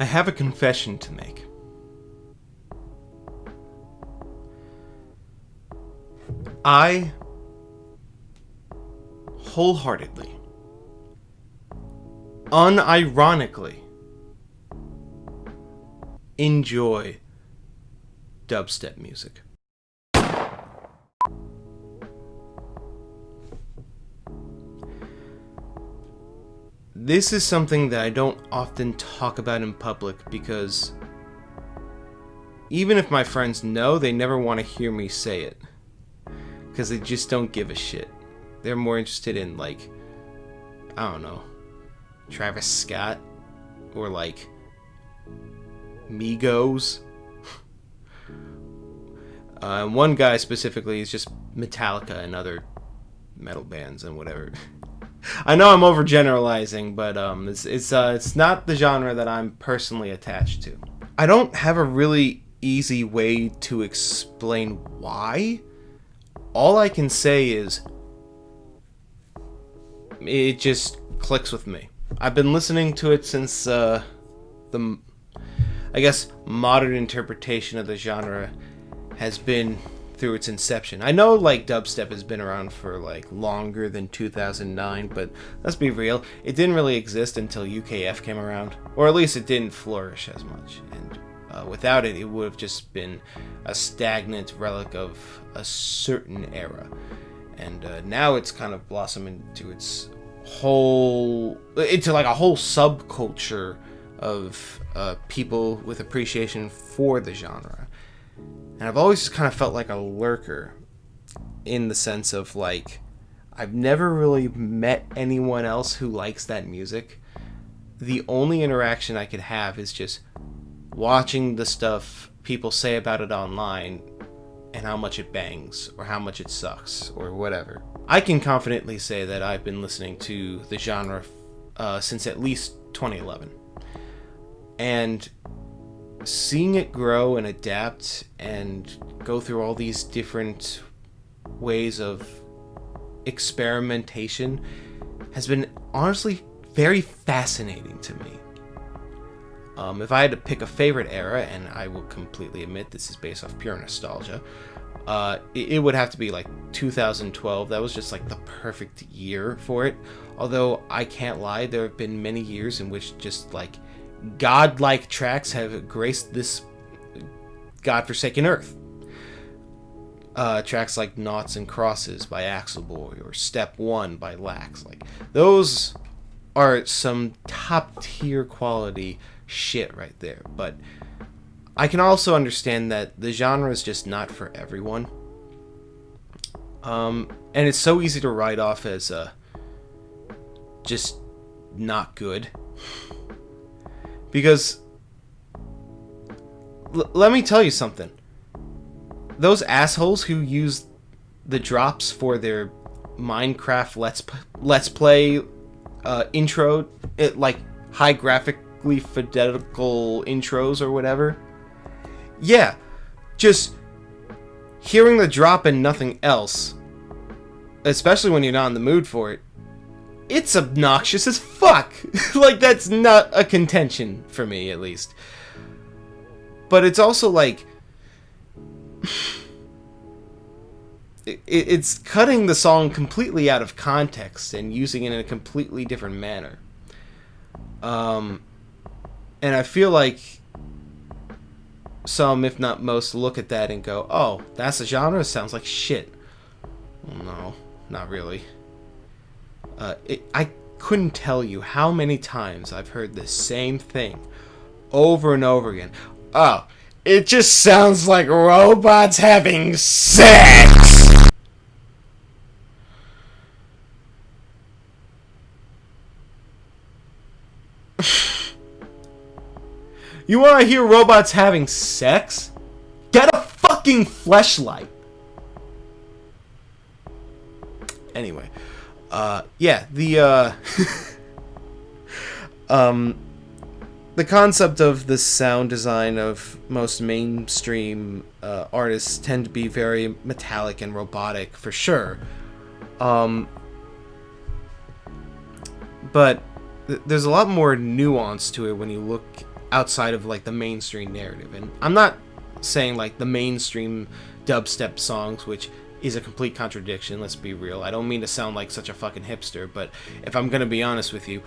I have a confession to make. I wholeheartedly, unironically enjoy dubstep music. This is something that I don't often talk about in public because even if my friends know, they never want to hear me say it. Because they just don't give a shit. They're more interested in, like, I don't know, Travis Scott or, like, Migos. One guy specifically is just Metallica and other metal bands and whatever. I know I'm overgeneralizing, but it's not the genre that I'm personally attached to. I don't have a really easy way to explain why. All I can say is it just clicks with me. I've been listening to it since the, I guess, modern interpretation of the genre has been through its inception. I know, like, dubstep has been around for, like, longer than 2009, but let's be real, it didn't really exist until UKF came around, or at least it didn't flourish as much, and without it, it would have just been a stagnant relic of a certain era, and now it's kind of blossomed into its whole, into like a whole subculture of people with appreciation for the genre. And I've always just kind of felt like a lurker in the sense of, like, I've never really met anyone else who likes that music. The only interaction I could have is just watching the stuff people say about it online and how much it bangs or how much it sucks or whatever. I can confidently say that I've been listening to the genre since at least 2011. And seeing it grow and adapt and go through all these different ways of experimentation has been honestly very fascinating to me. If I had to pick a favorite era, and I will completely admit this is based off pure nostalgia, it would have to be like 2012. That was just like the perfect year for it. Although I can't lie, there have been many years in which just like godlike tracks have graced this godforsaken earth. Tracks like Noughts and Crosses by Axl Boy or Step 1 by Lax. Like, those are some top tier quality shit right there. But I can also understand that the genre is just not for everyone. And it's so easy to write off as just not good. Because let me tell you something. Those assholes who use the drops for their Minecraft Let's Play intro, like high graphically fidelity intros or whatever. Yeah, just hearing the drop and nothing else, especially when you're not in the mood for it, it's obnoxious as fuck. Like, that's not a contention for me, at least. But it's also like, it's cutting the song completely out of context and using it in a completely different manner. And I feel like some, if not most, look at that and go, oh, that's a genre? Sounds like shit. Well, no, not really. I couldn't tell you how many times I've heard the same thing over and over again. Oh, it just sounds like robots having sex! You want to hear robots having sex? Get a fucking fleshlight! Anyway. Yeah, the concept of the sound design of most mainstream artists tend to be very metallic and robotic, for sure. But there's a lot more nuance to it when you look outside of like the mainstream narrative. And I'm not saying like the mainstream dubstep songs, which is a complete contradiction, let's be real. I don't mean to sound like such a fucking hipster, but if I'm gonna be honest with you,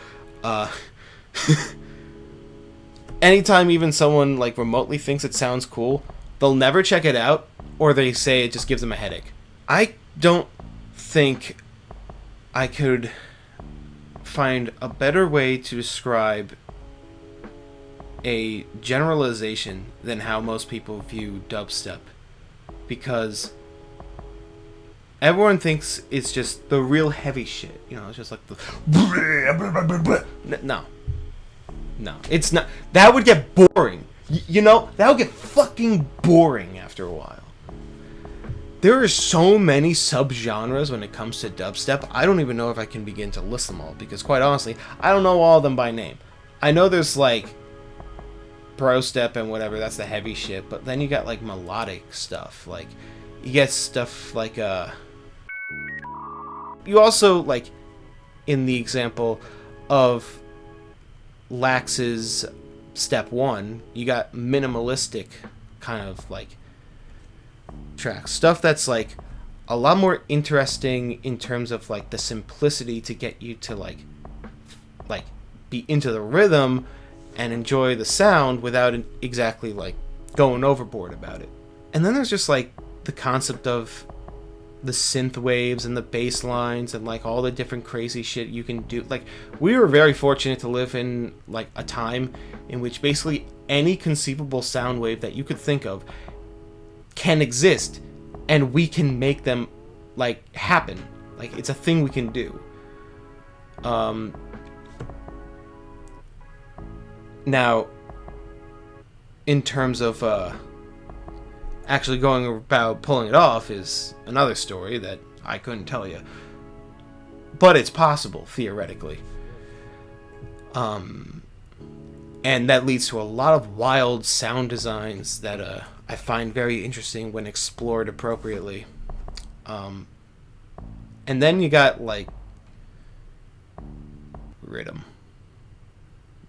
anytime even someone like remotely thinks it sounds cool, they'll never check it out, or they say it just gives them a headache. I don't think I could find a better way to describe a generalization than how most people view dubstep, because everyone thinks it's just the real heavy shit, you know, it's just like the no, it's not. That would get boring, you know, that would get fucking boring after a while. There are so many subgenres when it comes to dubstep, I don't even know if I can begin to list them all, because quite honestly, I don't know all of them by name. I know there's like bro step and whatever, that's the heavy shit, but then you got like melodic stuff, like you get stuff like you also, like in the example of Lax's Step 1, you got minimalistic kind of like tracks, stuff that's like a lot more interesting in terms of like the simplicity to get you to like be into the rhythm and enjoy the sound without exactly like going overboard about it. And then there's just like the concept of the synth waves and the bass lines and like all the different crazy shit you can do. Like, we were very fortunate to live in like a time in which basically any conceivable sound wave that you could think of can exist, and we can make them like happen. Like, it's a thing we can do. Now, in terms of actually going about pulling it off is another story that I couldn't tell you. But it's possible, theoretically. And that leads to a lot of wild sound designs that I find very interesting when explored appropriately. And then you got, like, rhythm.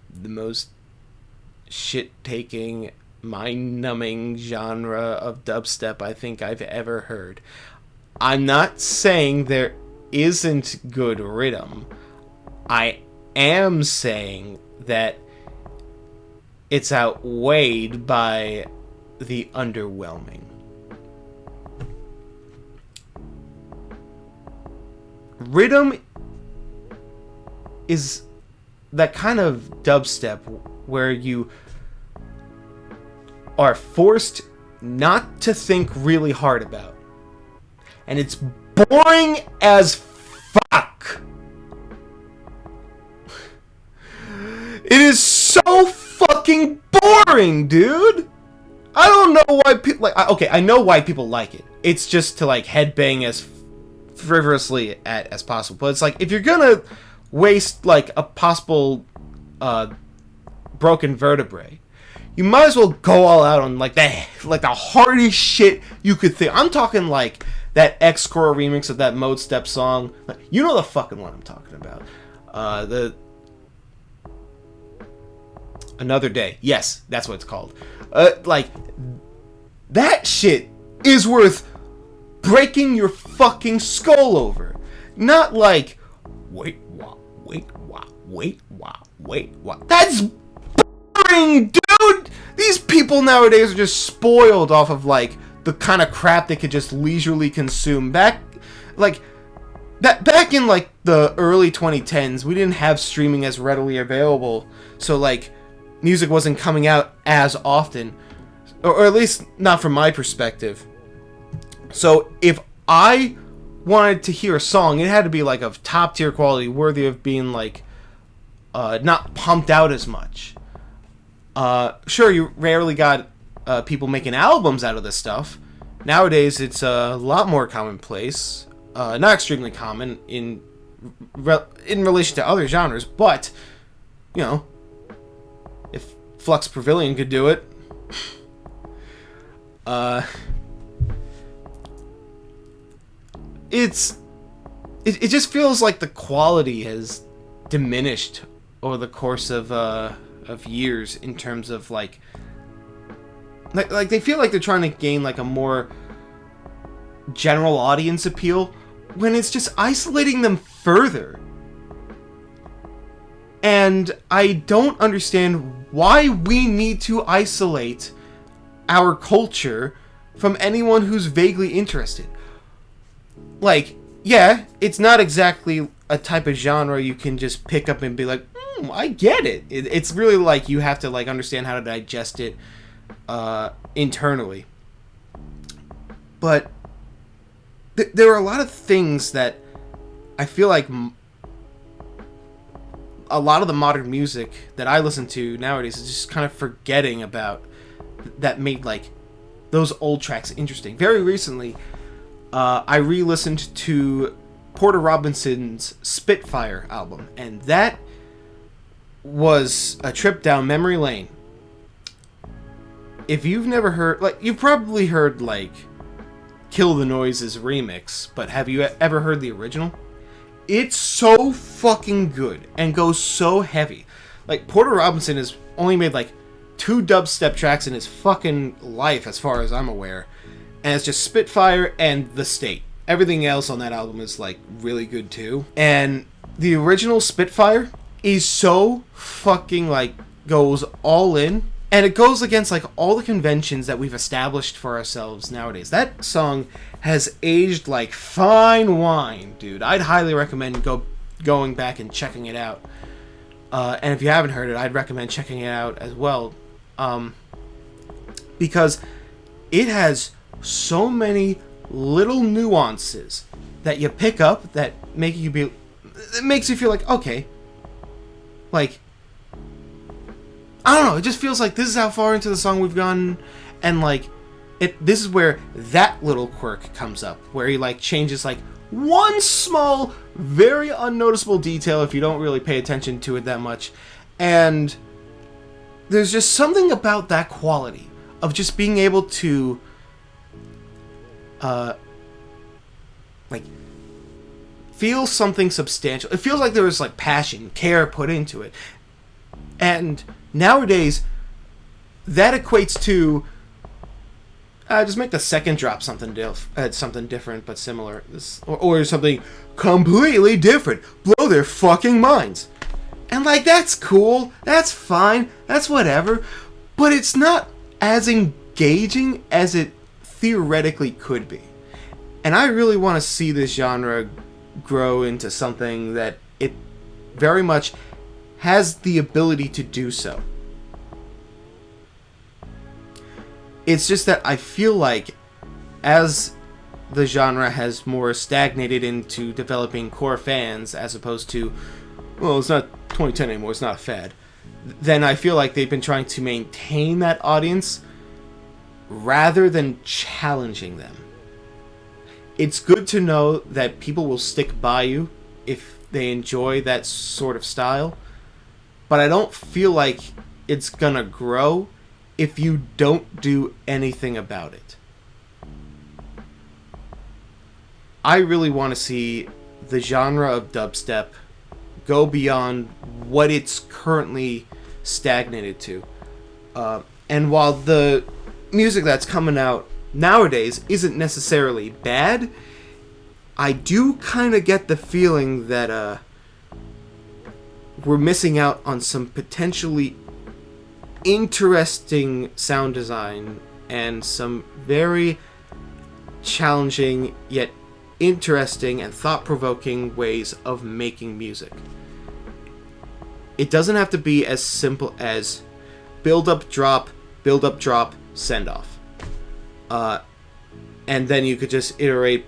The most shit-taking, mind-numbing genre of dubstep I think I've ever heard. I'm not saying there isn't good rhythm. I am saying that it's outweighed by the underwhelming. Rhythm is that kind of dubstep where you are forced not to think really hard about. And it's boring as fuck. It is so fucking boring, dude. I don't know why people like. Okay, I know why people like it. It's just to like headbang as frivolously as possible. But it's like, if you're gonna waste like a possible broken vertebrae, you might as well go all out on like the hardest shit you could think. I'm talking like that X-Core remix of that Mode Step song. You know the fucking one I'm talking about. The Another Day. Yes, that's what it's called. Like, that shit is worth breaking your fucking skull over. Not like, wait, what? That's boring, dude! These people nowadays are just spoiled off of, like, the kind of crap they could just leisurely consume. Back in, like, the early 2010s, we didn't have streaming as readily available, so, like, music wasn't coming out as often, or at least not from my perspective. So if I wanted to hear a song, it had to be like of top tier quality, worthy of being like not pumped out as much. Sure, you rarely got people making albums out of this stuff. Nowadays, it's a lot more commonplace. Not extremely common in relation to other genres, but you know, if Flux Pavilion could do it, it just feels like the quality has diminished over the course of of years in terms of like they feel like they're trying to gain like a more general audience appeal when it's just isolating them further. And I don't understand why we need to isolate our culture from anyone who's vaguely interested. Like, yeah, it's not exactly a type of genre you can just pick up and be like, I get it. It's really like you have to like understand how to digest it internally. But there are a lot of things that I feel like a lot of the modern music that I listen to nowadays is just kind of forgetting about that made like those old tracks interesting. Very recently, I re-listened to Porter Robinson's Spitfire album, and that was a trip down memory lane. If you've never heard, like, you've probably heard like Kill the Noises remix, but have you ever heard the original? It's so fucking good and goes so heavy. Like, Porter Robinson has only made like 2 dubstep tracks in his fucking life, as far as I'm aware. And it's just Spitfire and The State. Everything else on that album is like really good too. And the original Spitfire is so fucking like goes all in. And it goes against like all the conventions that we've established for ourselves nowadays. That song has aged like fine wine, dude. I'd highly recommend going back and checking it out. And if you haven't heard it, I'd recommend checking it out as well. Because it has so many little nuances that you pick up that make you be... It makes you feel like, okay. Like, I don't know, it just feels like this is how far into the song we've gone, and like, this is where that little quirk comes up, where he like changes like one small, very unnoticeable detail if you don't really pay attention to it that much, and there's just something about that quality of just being able to, like, feel something substantial. It feels like there was like passion, care put into it, and nowadays, that equates to just make the second drop something different but similar, or something completely different. Blow their fucking minds, and like that's cool, that's fine, that's whatever, but it's not as engaging as it theoretically could be. And I really want to see this genre grow into something that it very much has the ability to do so. It's just that I feel like as the genre has more stagnated into developing core fans as opposed to, well, it's not 2010 anymore, it's not a fad, then I feel like they've been trying to maintain that audience rather than challenging them. It's good to know that people will stick by you if they enjoy that sort of style, but I don't feel like it's gonna grow if you don't do anything about it. I really want to see the genre of dubstep go beyond what it's currently stagnated to. And while the music that's coming out nowadays isn't necessarily bad, I do kind of get the feeling that we're missing out on some potentially interesting sound design and some very challenging yet interesting and thought-provoking ways of making music. It doesn't have to be as simple as build up, drop, send off. And then you could just iterate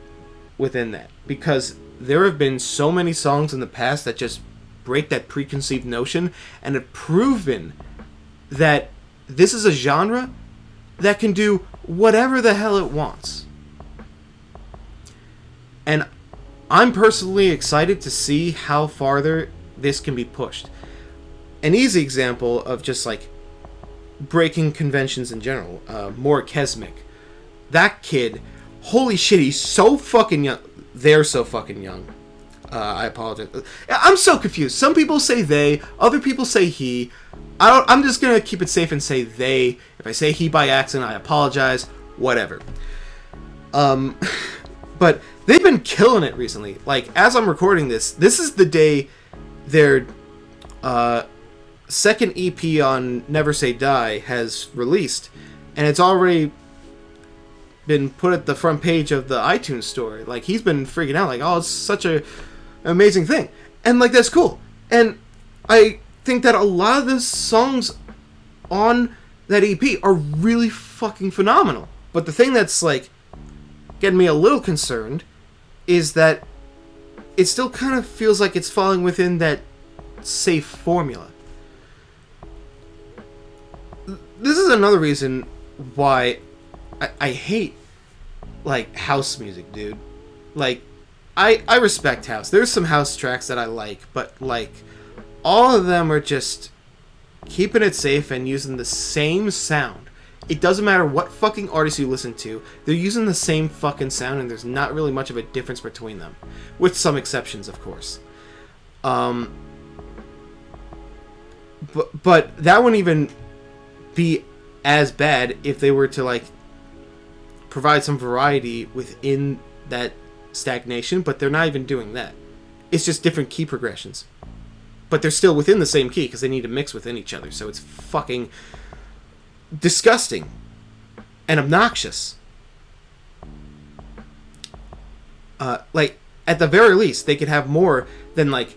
within that. Because there have been so many songs in the past that just break that preconceived notion and have proven that this is a genre that can do whatever the hell it wants. And I'm personally excited to see how farther this can be pushed. An easy example of just like breaking conventions in general, More Kesmic. That kid, holy shit, he's so fucking young. They're so fucking young. I apologize. I'm so confused. Some people say they, other people say he. I'm just gonna keep it safe and say they. If I say he by accident, I apologize. Whatever. But they've been killing it recently. Like, as I'm recording this is the day their second EP on Never Say Die has released, and it's already been put at the front page of the iTunes store. Like, he's been freaking out, like, oh, it's such an amazing thing. And, like, that's cool. And I think that a lot of the songs on that EP are really fucking phenomenal. But the thing that's, like, getting me a little concerned is that it still kind of feels like it's falling within that safe formula. This is another reason why I hate, like, house music, dude. Like, I respect house. There's some house tracks that I like, but, like, all of them are just keeping it safe and using the same sound. It doesn't matter what fucking artist you listen to, they're using the same fucking sound, and there's not really much of a difference between them. With some exceptions, of course. But that wouldn't even be as bad if they were to, like, provide some variety within that stagnation, but they're not even doing that. It's just different key progressions. But they're still within the same key because they need to mix within each other, so it's fucking disgusting and obnoxious. Like, at the very least, they could have more than, like,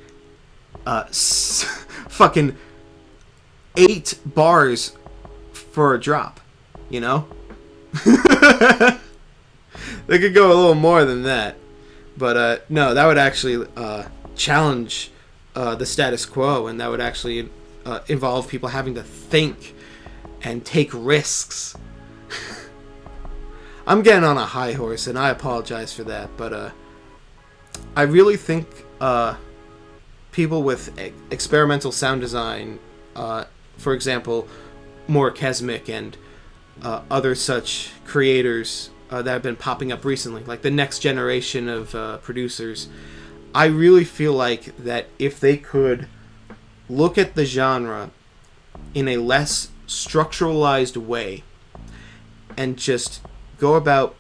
fucking 8 bars for a drop, you know? They could go a little more than that. But, no, that would actually challenge the status quo, and that would actually involve people having to think and take risks. I'm getting on a high horse, and I apologize for that, but I really think people with experimental sound design, for example, More Kesmic and other such creators that have been popping up recently, like the next generation of producers, I really feel like that if they could look at the genre in a less structuralized way and just go about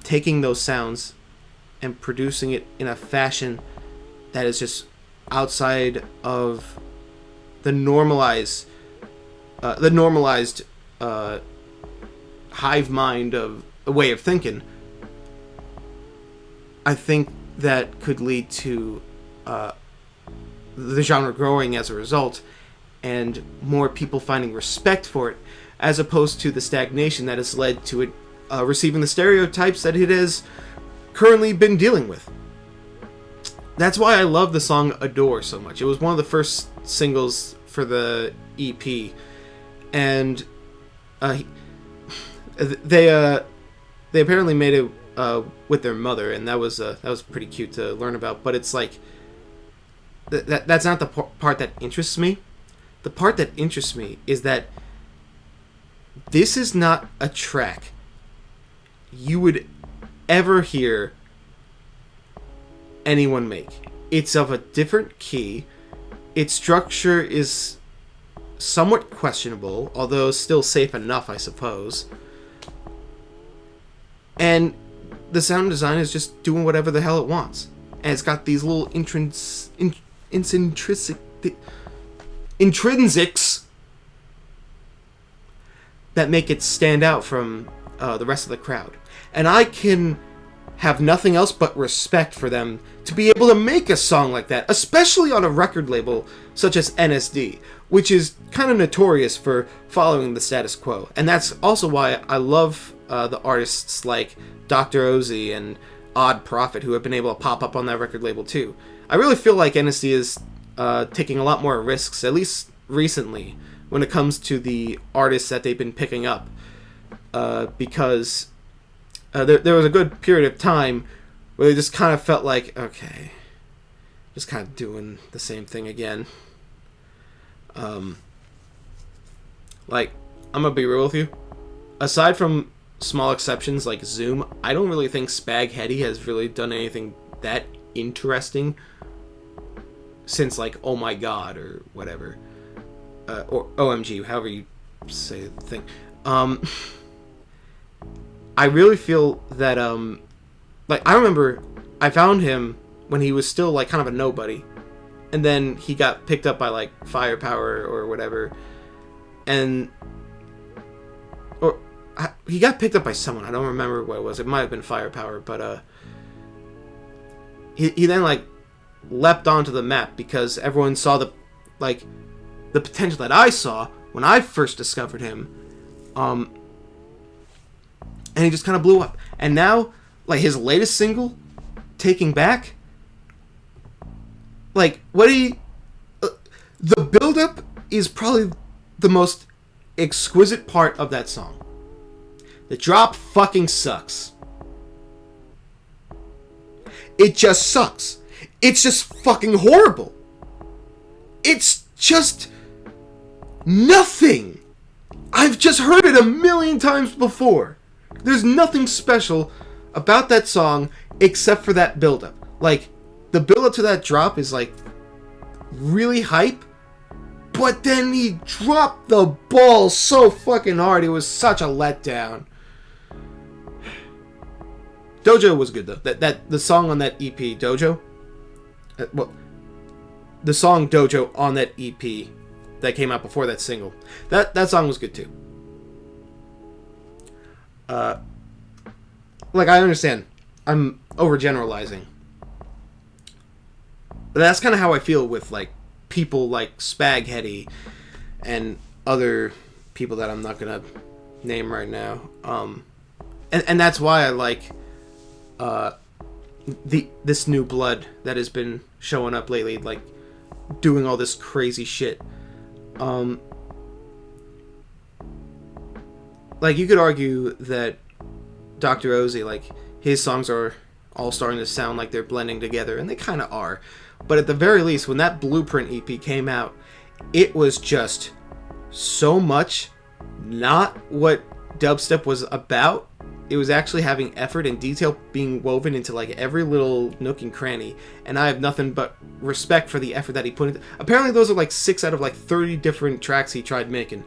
taking those sounds and producing it in a fashion that is just outside of the normalized hive mind of a way of thinking, I think that could lead to the genre growing as a result, and more people finding respect for it, as opposed to the stagnation that has led to it receiving the stereotypes that it has currently been dealing with. That's why I love the song Adore so much. It was one of the first singles for the EP, and they apparently made it with their mother, and that was pretty cute to learn about. But it's like that's not the part that interests me. The part that interests me is that this is not a track you would ever hear anyone make. It's of a different key. Its structure is somewhat questionable, although still safe enough, I suppose. And the sound design is just doing whatever the hell it wants. And it's got these little intrinsics that make it stand out from the rest of the crowd. And I can have nothing else but respect for them to be able to make a song like that, especially on a record label such as NSD, which is kind of notorious for following the status quo. And that's also why I love the artists like Dr. Ozzy and Odd Prophet, who have been able to pop up on that record label too. I really feel like NSD is taking a lot more risks, at least recently, when it comes to the artists that they've been picking up, because there was a good period of time where they just kind of felt like, okay, just kind of doing the same thing again. Like, I'm gonna be real with you. Aside from small exceptions like Zoom, I don't really think Spaghetti has really done anything that interesting since like Oh My God or whatever, or OMG, however you say the thing. I really feel that like I remember I found him when he was still like kind of a nobody, and then he got picked up by like Firepower or whatever, and he got picked up by someone. I don't remember what it was. It might have been Firepower, but he then like leapt onto the map because everyone saw the potential that I saw when I first discovered him, and he just kind of blew up. And now, like his latest single, Taking Back, like the build-up is probably the most exquisite part of that song. The drop fucking sucks. It just sucks. It's just fucking horrible. It's just nothing. I've just heard it a million times before. There's nothing special about that song except for that build-up. Like, the build-up to that drop is like really hype, but then he dropped the ball so fucking hard. It was such a letdown. Dojo was good though. That the song on that EP, Dojo. The song Dojo on that EP that came out before that single. That song was good too. Like I understand, I'm overgeneralizing, but that's kind of how I feel with like people like Spaghetti and other people that I'm not gonna name right now. And that's why I like this new blood that has been showing up lately, like doing all this crazy shit. Like you could argue that Dr. Ozzy, like his songs are all starting to sound like they're blending together, and they kind of are. But at the very least, when that Blueprint EP came out, it was just so much not what dubstep was about. It was actually having effort and detail being woven into like every little nook and cranny, and I have nothing but respect for the effort that he put into. Apparently those are like 6 out of like 30 different tracks he tried making,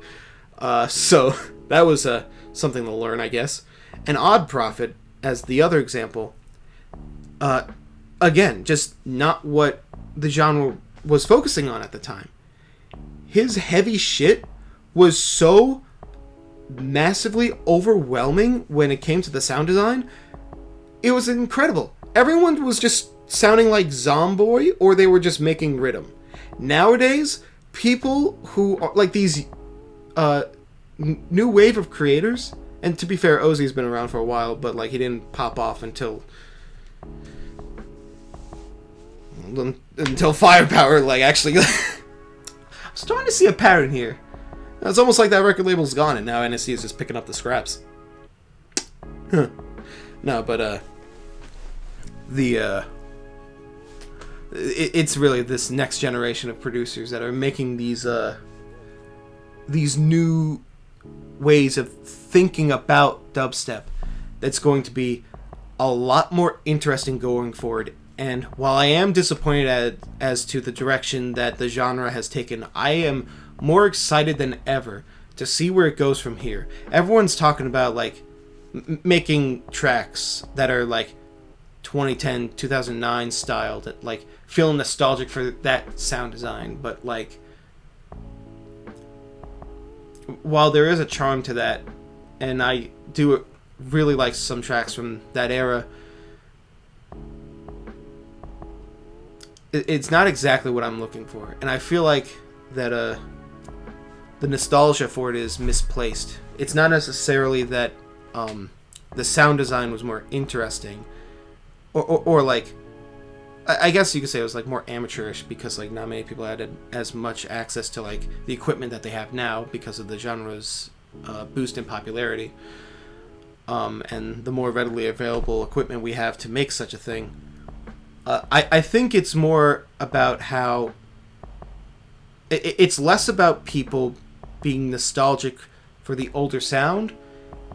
so that was something to learn, I guess. And Odd Prophet as the other example, again, just not what the genre was focusing on at the time. His heavy shit was so massively overwhelming when it came to the sound design. It was incredible. Everyone was just sounding like Zomboy, or they were just making rhythm. Nowadays, people who are like these new wave of creators, and to be fair, Ozzy's been around for a while, but like he didn't pop off until Firepower, like actually. I'm starting to see a pattern here. It's almost like that record label's gone, and now NSC is just picking up the scraps. Huh. No, but it's really this next generation of producers that are making these new ways of thinking about dubstep that's going to be a lot more interesting going forward. And while I am disappointed as to the direction that the genre has taken, I am more excited than ever to see where it goes from here. Everyone's talking about like making tracks that are like 2010, 2009 style, that like feel nostalgic for that sound design, but like while there is a charm to that, and I do really like some tracks from that era, it's not exactly what I'm looking for, and I feel like that the nostalgia for it is misplaced. It's not necessarily that the sound design was more interesting, or like, I guess you could say it was like more amateurish because like not many people had as much access to like the equipment that they have now because of the genre's boost in popularity, and the more readily available equipment we have to make such a thing. I think it's more about how it's less about people being nostalgic for the older sound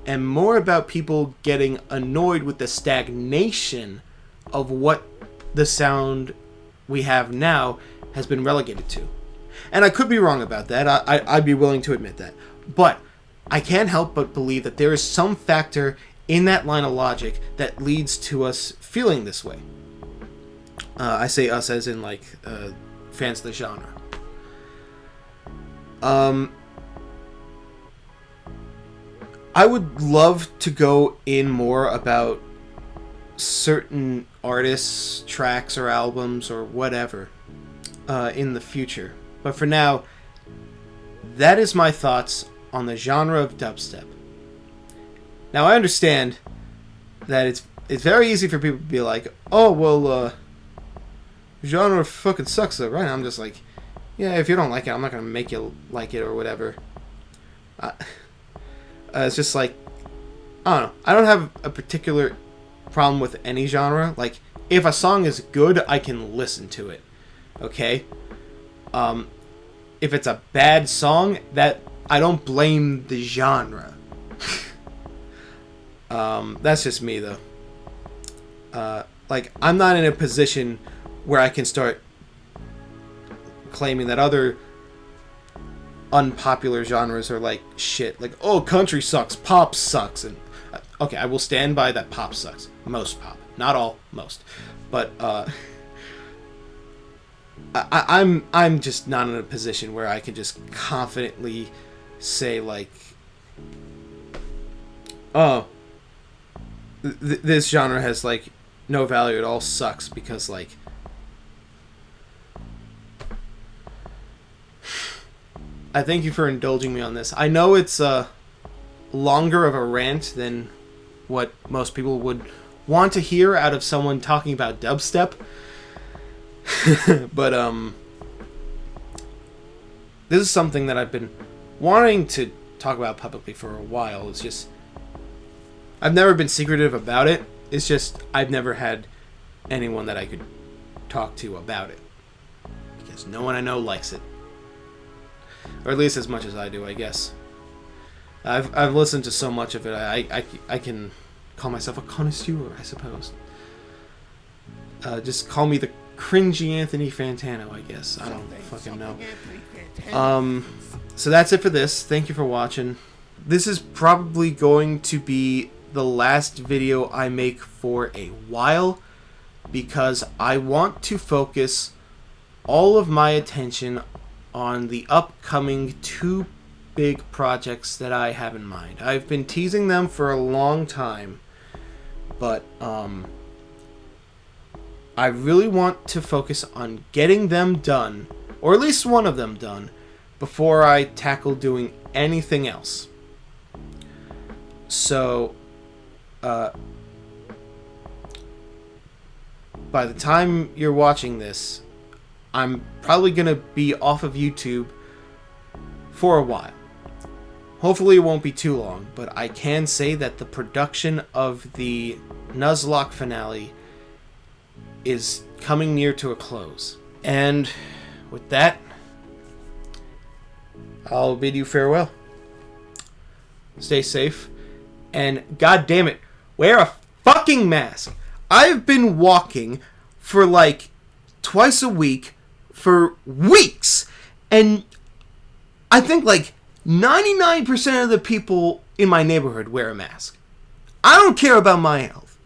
and more about people getting annoyed with the stagnation of what the sound we have now has been relegated to. And I could be wrong about that. I'd be willing to admit that. But I can't help but believe that there is some factor in that line of logic that leads to us feeling this way. I say us as in, like, fans of the genre. I would love to go in more about certain artists, tracks, or albums, or whatever in the future. But for now, that is my thoughts on the genre of dubstep. Now, I understand that it's very easy for people to be like, oh, well, genre fucking sucks though, right? I'm just like, yeah, if you don't like it, I'm not going to make you like it or whatever. It's just like, I don't know. I don't have a particular problem with any genre. Like, if a song is good, I can listen to it. Okay? If it's a bad song, that I don't blame the genre. That's just me, though. Like, I'm not in a position where I can start claiming that other unpopular genres are like shit. Like, oh, country sucks, pop sucks, and okay, I will stand by that. Pop sucks. Most pop, not all, most. But I'm just not in a position where I can just confidently say like, oh, this genre has like no value at all, sucks, because like, I thank you for indulging me on this. I know it's longer of a rant than what most people would want to hear out of someone talking about dubstep. But this is something that I've been wanting to talk about publicly for a while. It's just, I've never been secretive about it. It's just, I've never had anyone that I could talk to about it, because no one I know likes it. Or at least as much as I do, I guess. I've listened to so much of it, I can call myself a connoisseur, I suppose. Just call me the cringy Anthony Fantano, I guess. I don't fucking know. So that's it for this. Thank you for watching. This is probably going to be the last video I make for a while, because I want to focus all of my attention on the upcoming 2 big projects that I have in mind. I've been teasing them for a long time, but I really want to focus on getting them done, or at least one of them done, before I tackle doing anything else. So, by the time you're watching this, I'm probably going to be off of YouTube for a while. Hopefully it won't be too long, but I can say that the production of the Nuzlocke finale is coming near to a close. And with that, I'll bid you farewell. Stay safe, and god damn it, wear a fucking mask. I've been walking for like twice a week for weeks, and I think like 99% of the people in my neighborhood wear a mask. I don't care about my health.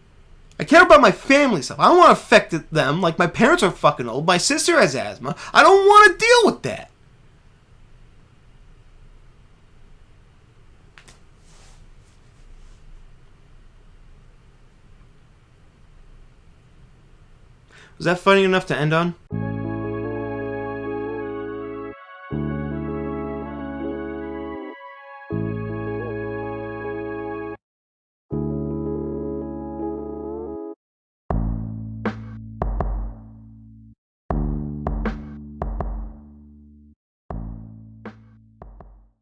I care about my family stuff. I don't want to affect them. Like, my parents are fucking old. My sister has asthma. I don't want to deal with that. Was that funny enough to end on?